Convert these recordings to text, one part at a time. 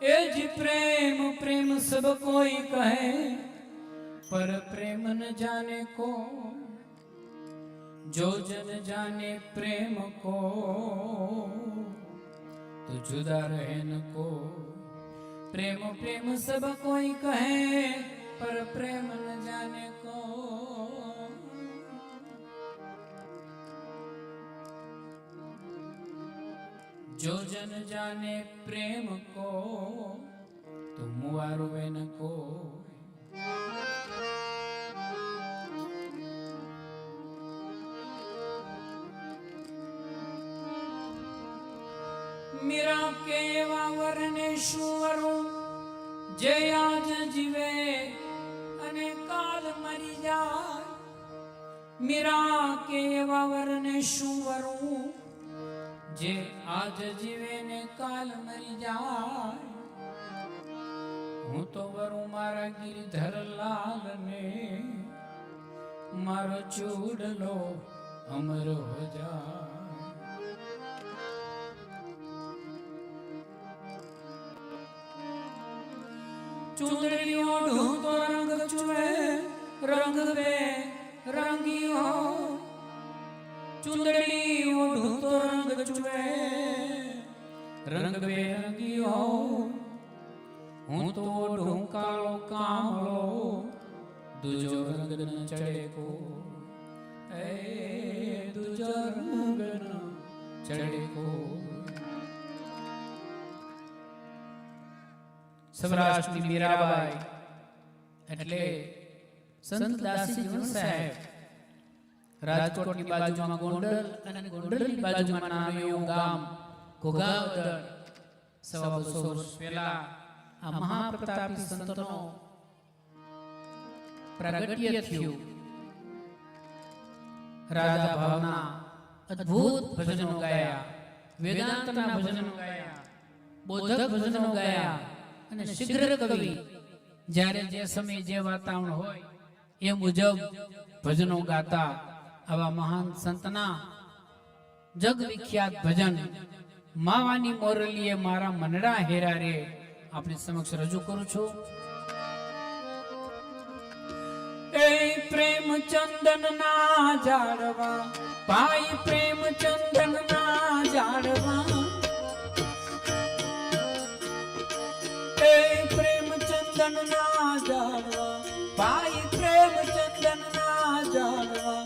ए जी प्रेम प्रेम सब कोई कहे, पर प्रेम न जाने को, जो जन जाने प्रेम को, तो जुदा रहे न को। प्रेम प्रेम सब कोई कहे, पर प्रेम न जाने को। जो जन जाने प्रेम को, तो मुआरो न को। मीरा के वावर ने शुवरू, जे आज जीवे अने काल मरी जाए। मीरा के वावर ने शुवरू, जे आज जीवे ने काल मरी जाए। हूँ तो वरू मारा गिरधर लाल ने, मारो चूडलो अमर हो जाए। चुंदड़ी ओढ़ूं तो रंग चुए, रंग पे रंगी हो। चुंदड़ी ओढ़ूं तो रंग चुए, रंग बेरंगी हो। हूँ तो ओढ़ूं कालो कामलो, दूजो रंग न चढ़े को। ए दूजो रंग न चढ़े को। સૌરાષ્ટ્રની મીરાબાઈ એટલે સંત દાસી જીવન સાહેબ રાજકોટની બાજુમાં ગોંડલ અને ગોંડલની બાજુમાં નાનું એવું ગામ ઘોઘાવદર 100 વર્ષ પહેલા આ મહાપ્રતાપી સંતનો પ્રગટ્ય થયું. રાધા ભાવના અદ્ભુત ભજનો ગાયા, વેદાંતના ભજનો ગાયા, બોધક ભજનો ગાયા. અને શીઘ્ર કવિ જ્યારે જે સમય જે વાતાવરણ હોય એ મુજબ ભજનો ગાતા આવા મહાન સંતના જગ વિખ્યાત ભજન માવાની મોરલીએ મારા મનડા હેરા રે આપણી સમક્ષ રજૂ કરું છું. એ પ્રેમ ચંદન ના જાળવા, પાઈ પ્રેમ ચંદન ના જાળવા. ચંદન ના જાળવા, પાઈ પ્રેમ ચંદન ના જાળવા.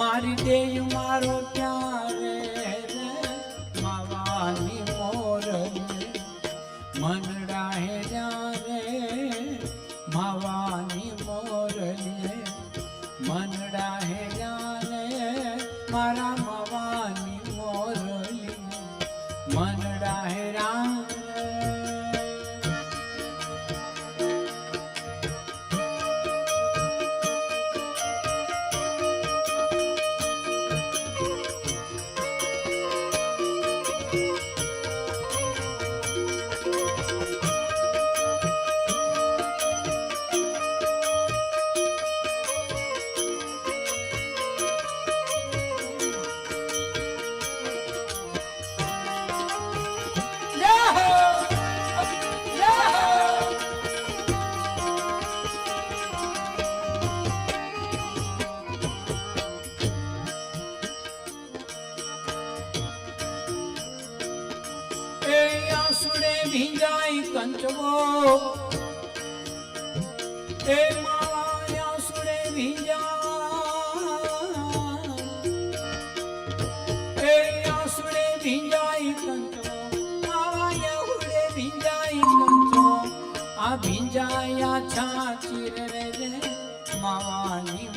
મારી દેય મારો ત્યારે રે, માવાની મોરલી મનડા હેરા રે. માવાની મોરલી મનડા હેરા રે. મારા માવાની મોરલી મનડા હેરા. ભીંજાઈ કંચવો, એ માયા સુડે ભીંજાય. એ આસુડે ભીંજાઈ કંચવો, માયા ઉડે ભીંજાઈ કંચવો. આ ભીંજાયા છાચી રે રે માવાની